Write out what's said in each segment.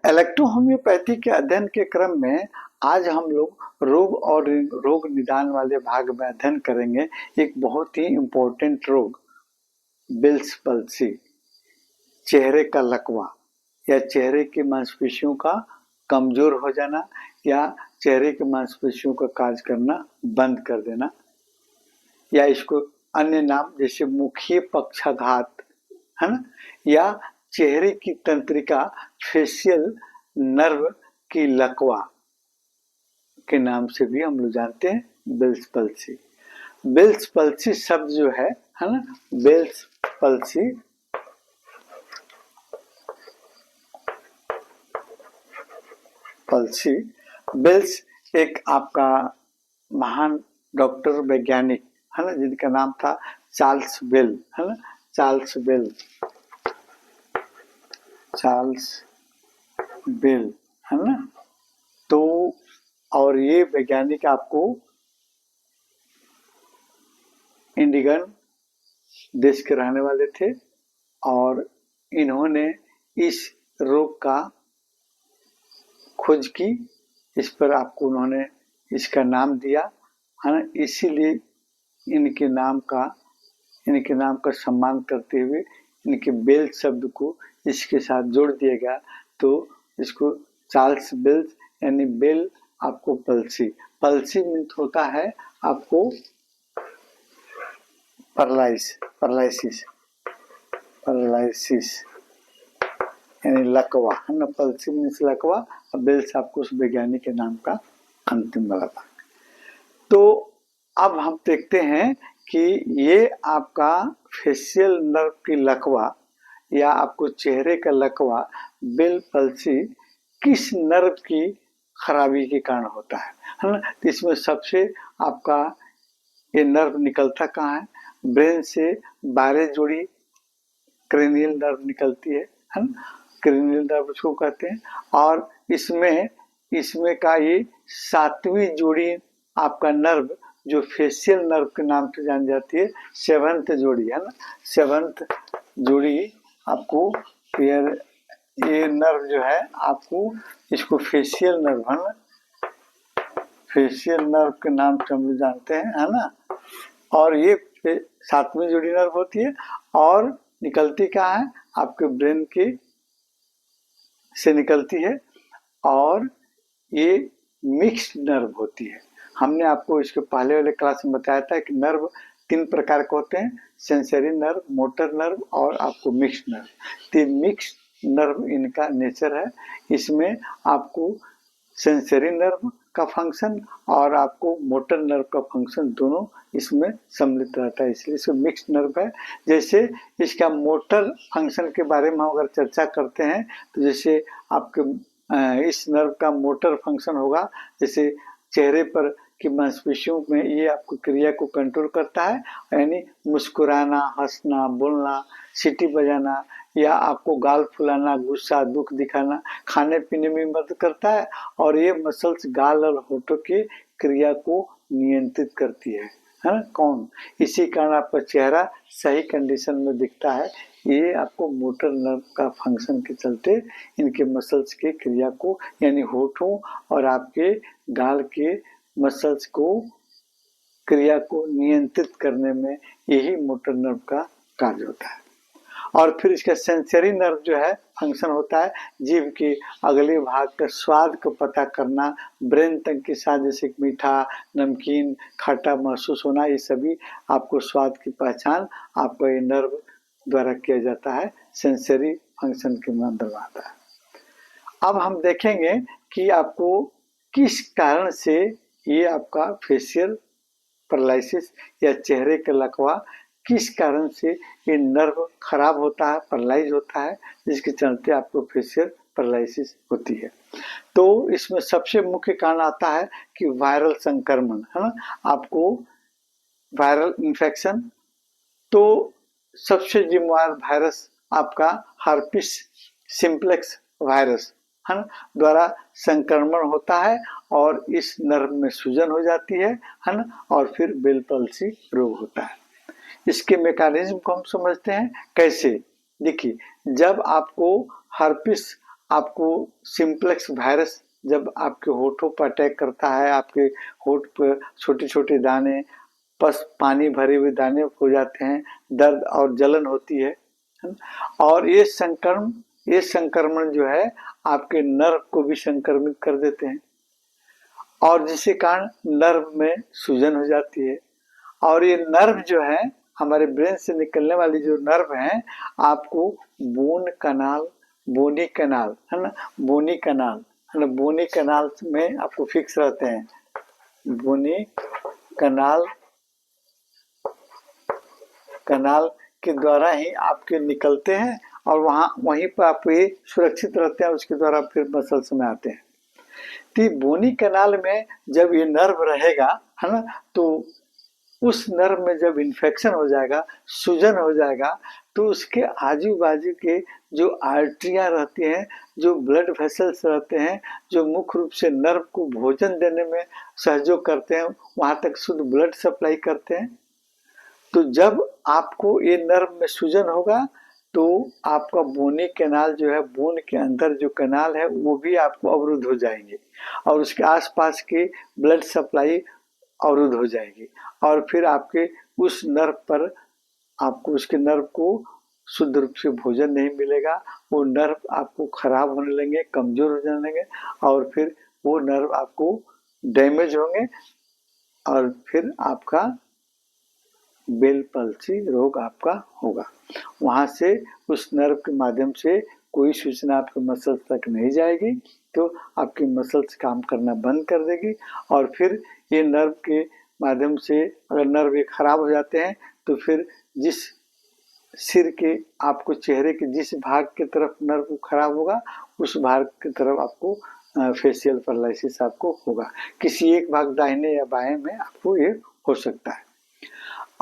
Electrohomoeopathy के अध्ययन के क्रम में आज हम लोग रोग और रोग निदान वाले भाग में अध्ययन करेंगे एक बहुत ही इम्पोर्टेंट रोग, बेल्स पल्सी, चेहरे का लकवा या चेहरे की मांसपेशियों का कमजोर हो जाना या चेहरे की मांसपेशियों का कार्य करना बंद कर देना, या इसको अन्य नाम जैसे मुखीय पक्षाघात है ना, या चेहरे की तंत्रिका फेशियल नर्व की लकवा के नाम से भी हम लोग जानते हैं बेल्स पल्सी। बेल्स पल्सी शब्द जो है ना, बेल्स पल्सी बेल्स एक आपका महान डॉक्टर वैज्ञानिक है ना, जिनका नाम था चार्ल्स बेल है ना, चार्ल्स बेल है ना। तो और ये वैज्ञानिक आपको इंडिगन देश के रहने वाले थे और इन्होंने इस रोग का खोज की, इस पर आपको उन्होंने इसका नाम दिया है ना। इसीलिए इनके नाम का सम्मान करते हुए इनके बेल शब्द को इसके साथ जोड़ दिया गया, तो इसको चार्ल्स बेल्स यानी बेल आपको पल्सी मीन्स होता है आपको पैरालिसिस यानी लकवा है ना। पल्सी मीन्स लकवा और बेल्स आपको उस वैज्ञानिक के नाम का अंतिम वाला था। तो अब हम देखते हैं कि ये आपका फेशियल नर्व की लकवा या आपको चेहरे का लकवा बेल पल्सी किस नर्व की खराबी के कारण होता है ना। तो इसमें सबसे आपका ये नर्व निकलता कहाँ है, ब्रेन से 12 जोड़ी क्रेनियल नर्व निकलती है ना, क्रेनियल नर्व उसको कहते हैं। और इसमें का ये 7वीं जोड़ी आपका नर्व जो फेशियल नर्व के नाम से जानी जाती है, 7th जोड़ी है ना, 7th जोड़ी आपको ये नर्व जो है आपको इसको फेशियल नर्व है ना, फेशियल नर्व के नाम से हम लोग जानते हैं है ना। और ये 7वीं जोड़ी नर्व होती है और निकलती कहाँ है, आपके ब्रेन की से निकलती है और ये मिक्स्ड नर्व होती है। हमने आपको इसके पहले वाले क्लास में बताया था कि नर्व 3 प्रकार के होते हैं, सेंसरी नर्व, मोटर नर्व और आपको मिक्स्ड नर्व। तो मिक्स्ड नर्व इनका नेचर है, इसमें आपको सेंसरी नर्व का फंक्शन और आपको मोटर नर्व का फंक्शन दोनों इसमें सम्मिलित रहता है, इसलिए इसको मिक्स्ड नर्व है। जैसे इसका मोटर फंक्शन के बारे में हम अगर चर्चा करते हैं तो जैसे आपके इस नर्व का मोटर फंक्शन होगा, जैसे चेहरे पर की मांसपेशियों में ये आपको क्रिया को कंट्रोल करता है, यानी मुस्कुराना, हंसना, बोलना, सीटी बजाना या आपको गाल फुलाना, गुस्सा, दुख दिखाना, खाने पीने में मदद करता है। और ये मसल्स गाल और होठों की क्रिया को नियंत्रित करती है ना। कौन? इसी कारण आपका चेहरा सही कंडीशन में दिखता है, ये आपको मोटर नर्व का फंक्शन के चलते इनके मसल्स की क्रिया को यानी होठों और आपके गाल के मसल्स को क्रिया को नियंत्रित करने में यही मोटर नर्व का कार्य होता है। और फिर इसका सेंसरी नर्व जो है फंक्शन होता है जीभ के अगले भाग का स्वाद को पता करना, ब्रेन तक के साथ जैसे मीठा, नमकीन, खट्टा महसूस होना, ये सभी आपको स्वाद की पहचान आपको ये नर्व द्वारा किया जाता है, सेंसरी फंक्शन के अंदर आता है। अब हम देखेंगे कि आपको किस कारण से ये आपका फेशियल पैरालिसिस या चेहरे का लकवा किस कारण से ये नर्व खराब होता है, पैरालाइज होता है, जिसके चलते आपको फेशियल पैरालिसिस होती है। तो इसमें सबसे मुख्य कारण आता है कि वायरल संक्रमण है ना, आपको वायरल इन्फेक्शन। तो सबसे जिम्मेवार वायरस आपका हर्पिस सिम्प्लेक्स वायरस है ना द्वारा संक्रमण होता है और इस नर्व में सूजन हो जाती है ना, और फिर बेल पल्सी रोग होता है। इसके मैकेनिज्म को हम समझते हैं कैसे। देखिए, जब आपको हर्पिस आपको सिंप्लेक्स वायरस जब आपके होठों पर अटैक करता है, आपके होठ पर छोटे छोटे दाने, बस पानी भरे हुए दाने हो जाते हैं, दर्द और जलन होती है और ये संक्रमण जो है आपके नर्व को भी संक्रमित कर देते हैं और जिसके कारण नर्व में सूजन हो जाती है। और ये नर्व जो है हमारे ब्रेन से निकलने वाली जो नर्व है आपको बोनी कैनाल है ना, बोनी कैनाल है ना, बोनी कैनाल में आपको फिक्स रहते हैं। बोनी कैनाल के द्वारा ही आपके निकलते हैं और वहीं पर आप ये सुरक्षित रहते हैं, उसके द्वारा फिर मसल्स में आते हैं। तो बोनी कैनाल में जब ये नर्व रहेगा है ना, तो उस नर्व में जब इन्फेक्शन हो जाएगा, सूजन हो जाएगा, तो उसके आजू बाजू के जो आर्टरियां रहती हैं, जो ब्लड वेसल्स रहते हैं, जो मुख्य रूप से नर्व को भोजन देने में सहयोग करते हैं, वहां तक शुद्ध ब्लड सप्लाई करते हैं। तो जब आपको ये नर्व में सूजन होगा तो आपका बोनी कैनाल जो है, बोन के अंदर जो कैनाल है वो भी आपको अवरुद्ध हो जाएंगे और उसके आसपास के ब्लड सप्लाई अवरुद्ध हो जाएगी और फिर आपके उस नर्व पर आपको उसके नर्व को शुद्ध रूप से भोजन नहीं मिलेगा, वो नर्व आपको खराब होने लगेंगे, कमजोर हो जाने लगेंगे और फिर वो नर्व आपको डैमेज होंगे और फिर आपका बेल पल्सी रोग आपका होगा। वहां से उस नर्व के माध्यम से कोई सूचना आपके मसल्स तक नहीं जाएगी, तो आपकी मसल्स काम करना बंद कर देगी और फिर ये नर्व के माध्यम से अगर नर्व ये खराब हो जाते हैं तो फिर जिस सिर के आपको चेहरे के जिस भाग की तरफ नर्व खराब होगा उस भाग की तरफ आपको फेशियल पैरालिसिस आपको होगा। किसी एक भाग दाहिने या बाएं में आपको ये हो सकता है।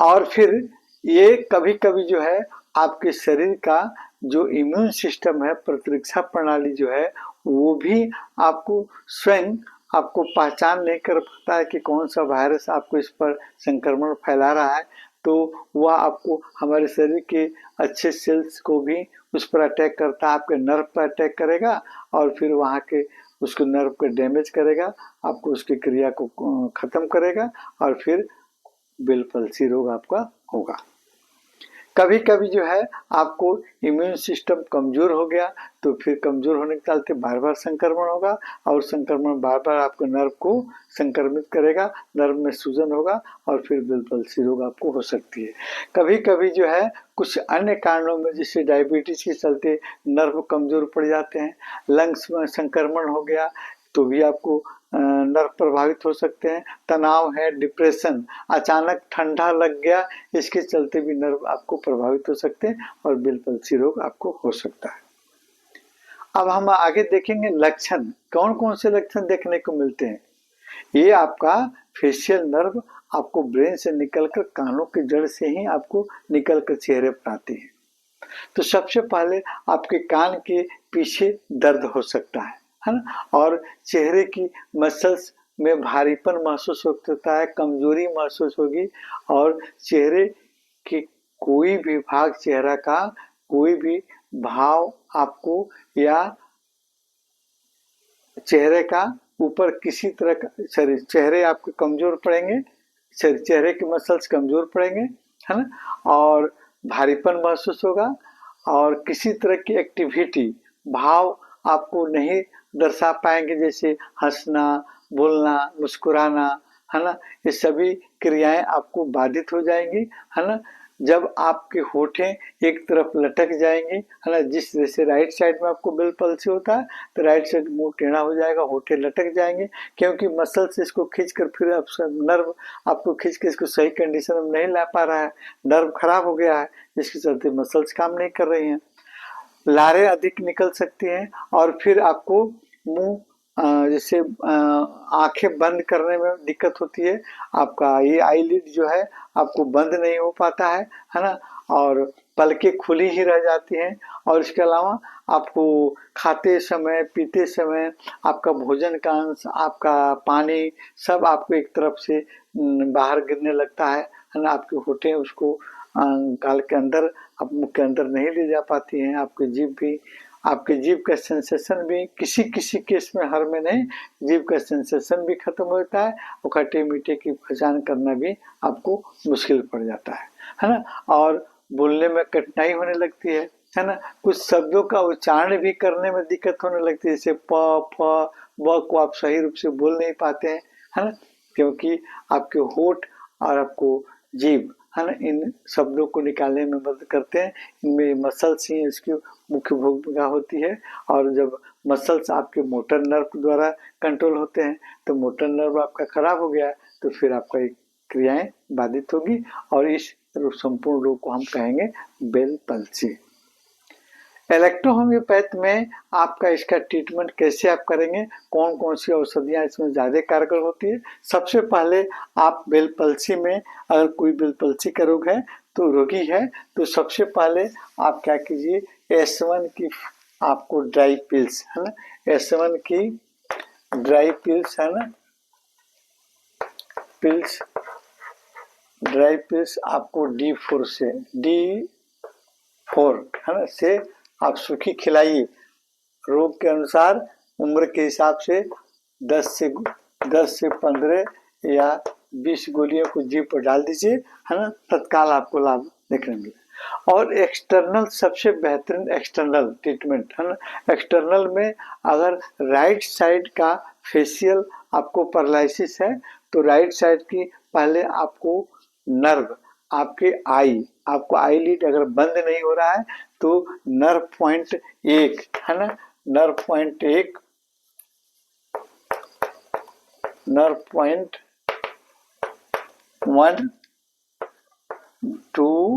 और फिर ये कभी कभी जो है आपके शरीर का जो इम्यून सिस्टम है, प्रतिरक्षा प्रणाली जो है, वो भी आपको स्वयं आपको पहचान नहीं कर पाता है कि कौन सा वायरस आपको इस पर संक्रमण फैला रहा है, तो वह आपको हमारे शरीर के अच्छे सेल्स को भी उस पर अटैक करता है, आपके नर्व पर अटैक करेगा और फिर वहाँ के उसके नर्व को डैमेज करेगा, आपको उसकी क्रिया को खत्म करेगा और फिर बेल पल्सी रोग आपका होगा। कभी कभी जो है आपको इम्यून सिस्टम कमजोर हो गया तो फिर कमजोर होने के चलते बार बार संक्रमण होगा और संक्रमण बार बार आपके नर्व को संक्रमित करेगा, नर्व में सूजन होगा और फिर बेल पल्सी रोग आपको हो सकती है। कभी कभी जो है कुछ अन्य कारणों में जैसे डायबिटीज के चलते नर्व कमजोर पड़ जाते हैं, लंग्स में संक्रमण हो गया तो भी आपको नर्व प्रभावित हो सकते हैं, तनाव है, डिप्रेशन, अचानक ठंडा लग गया, इसके चलते भी नर्व आपको प्रभावित हो सकते हैं और बेल पल्सी रोग आपको हो सकता है। अब हम आगे देखेंगे लक्षण, कौन कौन से लक्षण देखने को मिलते हैं। ये आपका फेशियल नर्व आपको ब्रेन से निकलकर कानों की जड़ से ही आपको निकलकर चेहरे पर आती है। तो सबसे पहले आपके कान के पीछे दर्द हो सकता है ना, और चेहरे की मसल्स में भारीपन महसूस होता है, कमजोरी महसूस होगी और चेहरे के कोई भी भाग, चेहरा का कोई भी भाव आपको या चेहरे का ऊपर किसी तरह का चेहरे आपके कमजोर पड़ेंगे, चेहरे के मसल्स कमजोर पड़ेंगे है ना, और भारीपन महसूस होगा और किसी तरह की एक्टिविटी भाव आपको नहीं दर्शा पाएंगे, जैसे हंसना, बोलना, मुस्कुराना है ना, ये सभी क्रियाएं आपको बाधित हो जाएंगी है ना। जब आपके होठें एक तरफ लटक जाएंगी है ना, जिस जैसे राइट साइड में आपको बेल पल्सी होता है तो राइट साइड मुंह टेढ़ा हो जाएगा, होठें लटक जाएंगे क्योंकि मसल से इसको खींचकर फिर नर्व आपको खींच के इसको सही कंडीशन में नहीं ला पा रहा है, नर्व खराब हो गया है, जिसके चलते मसल्स काम नहीं कर रही हैं, लारें अधिक निकल सकती हैं और फिर आपको मुंह जैसे आंखें बंद करने में दिक्कत होती है, आपका ये आईलिड जो है आपको बंद नहीं हो पाता है ना, और पलकें खुली ही रह जाती हैं और इसके अलावा आपको खाते समय, पीते समय आपका भोजन का अंश, आपका पानी सब आपको एक तरफ से बाहर गिरने लगता है ना, आपके होठें उसको गाल के अंदर, आप मुंह के अंदर नहीं ले जा पाती हैं, आपकी जीभ भी आपके जीभ का सेंसेशन भी किसी किसी केस में, हर में नहीं, जीभ का सेंसेशन भी खत्म होता है और खट्टे मीठे की पहचान करना भी आपको मुश्किल पड़ जाता है ना। और बोलने में कठिनाई होने लगती है ना। कुछ शब्दों का उच्चारण भी करने में दिक्कत होने लगती है, जैसे प, फ, ब को आप सही रूप से बोल नहीं पाते हैं, है ना, क्योंकि आपके होठ और आपको जीभ, है ना, इन शब्दों को निकालने में मदद करते हैं। इनमें मसल्स ही इसकी मुख्य भूमिका होती है। और जब मसल्स आपके मोटर नर्व द्वारा कंट्रोल होते हैं तो मोटर नर्व आपका खराब हो गया तो फिर आपका क्रियाएं बाधित होगी और इस संपूर्ण रोग को हम कहेंगे बेल पल्सी। इलेक्ट्रोहोम्योपैथ में आपका इसका ट्रीटमेंट कैसे आप करेंगे, कौन कौन सी औषधियाँ इसमें ज़्यादा कारगर होती है। सबसे पहले आप बेल पल्सी में, अगर कोई बेल पल्सी का रोग है तो रोगी है तो सबसे पहले आप क्या कीजिए, S1 की आपको ड्राई पिल्स, है ना, S1 की ड्राई पिल्स, है ना, ड्राई पिल्स आपको D4 से, D4, है ना, से आप सूखी खिलाइए। रोग के अनुसार, उम्र के हिसाब से 10 से 15 या 20 गोलियों को जीभ पर डाल दीजिए, है ना, तत्काल आपको लाभ देखने मिले। और एक्सटर्नल, सबसे बेहतरीन एक्सटर्नल ट्रीटमेंट, है ना, एक्सटर्नल में अगर राइट साइड का फेशियल आपको पैरालिसिस है तो राइट साइड की पहले आपको नर्व, आपके आपको आई लीड अगर बंद नहीं हो रहा है तो नर्व पॉइंट 1, है ना, नर्व पॉइंट 1, नर्व पॉइंट 1, 2,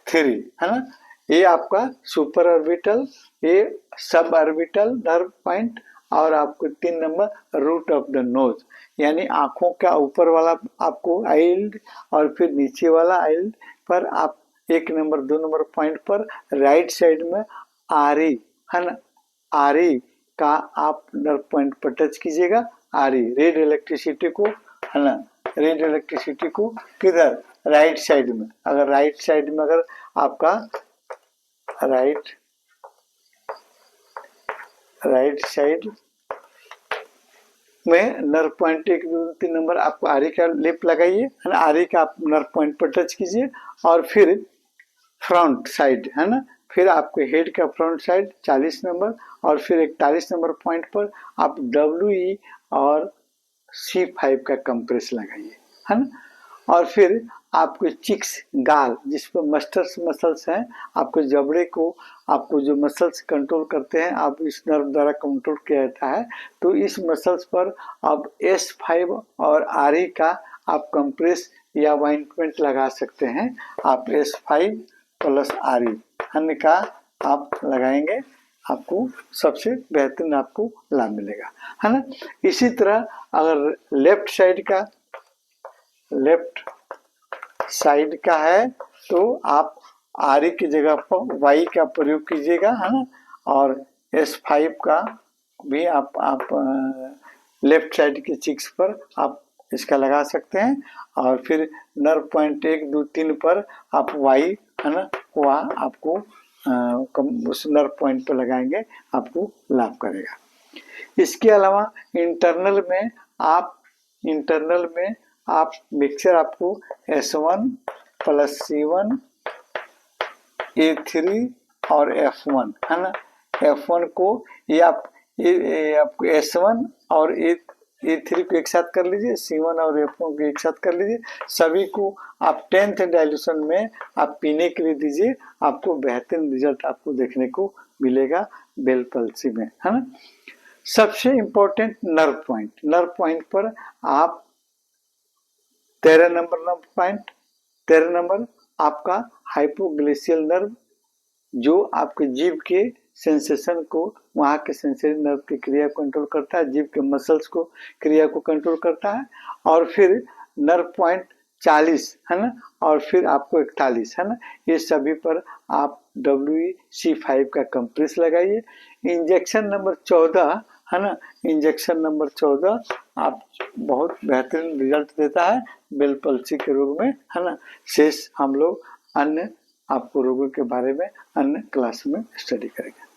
3, है ना, ये आपका सुपर ऑर्बिटल, ये सब ऑर्बिटल नर्व पॉइंट, और आपको 3 number root of the nose, यानी आंखों का ऊपर वाला आपको आइल्ड और फिर नीचे वाला आइल्ड पर आप 1 नंबर 2 नंबर पॉइंट पर राइट साइड में आरी, है ना, आरी का आप नर्व पॉइंट पर टच कीजिएगा। आरी रेड इलेक्ट्रिसिटी को, है ना, रेड इलेक्ट्रिसिटी को किधर, राइट साइड में। अगर राइट साइड में अगर आपका राइट साइड में नर्व पॉइंट 1 2 3 नंबर आपको आरी का लेप लगाइए, है ना, आरी का आप नर्व पॉइंट पर टच कीजिए और फिर फ्रंट साइड, है ना, फिर आपके हेड का फ्रंट साइड 40 नंबर और फिर 41 नंबर पॉइंट पर आप WE और C5 का कंप्रेस लगाइए, है ना, और फिर आपके चिक्स, गाल, जिस पर मस्टर्स मसल्स हैं, आपके जबड़े को, आपको जो मसल्स कंट्रोल करते हैं, आप इस नर्व द्वारा कंट्रोल किया जाता है, तो इस मसल्स पर आप S5 और RE का आप कंप्रेस या ऑइंटमेंट लगा सकते हैं। आप S5 प्लस RE अन्य का आप लगाएंगे, आपको सबसे बेहतरीन आपको लाभ मिलेगा, है ना। इसी तरह अगर लेफ्ट साइड का है तो आप आरी की जगह पर वाई का प्रयोग कीजिएगा, है ना, और S5 का भी आप लेफ्ट साइड के चिक्स पर आप इसका लगा सकते हैं और फिर नर्व पॉइंट 1 2 3 पर आप वाई, है ना, वह आपको उस नर्व पॉइंट पर लगाएंगे, आपको लाभ करेगा। इसके अलावा इंटरनल में आप मिक्सचर आपको S1 प्लस C1 A3 और F1, है ना, F1 को ये आपको S1 और A3 को एक साथ कर लीजिए, C1 और F1 को एक साथ कर लीजिए, सभी को आप 10th डाइल्यूशन में आप पीने के लिए दीजिए, आपको बेहतरीन रिजल्ट आपको देखने को मिलेगा बेल पल्सी में, है ना। सबसे इम्पोर्टेंट नर्व पॉइंट पर आप 13 नंबर आपका हाइपोग्लिसियल नर्व, जो आपके जीभ के सेंसेशन को, वहाँ के सेंसरी नर्व की क्रिया को कंट्रोल करता है, जीभ के मसल्स को क्रिया को कंट्रोल करता है, और फिर नर्व पॉइंट 40, है ना, और फिर आपको 41, है ना, ये सभी पर आप WC5 का कंप्रेस लगाइए। इंजेक्शन नंबर 14, है ना, इंजेक्शन नंबर 14 आप बहुत बेहतरीन रिजल्ट देता है बेल पल्सी के रोग में, है ना। शेष हम लोग अन्य आपको रोगों के बारे में अन्य क्लास में स्टडी करेंगे।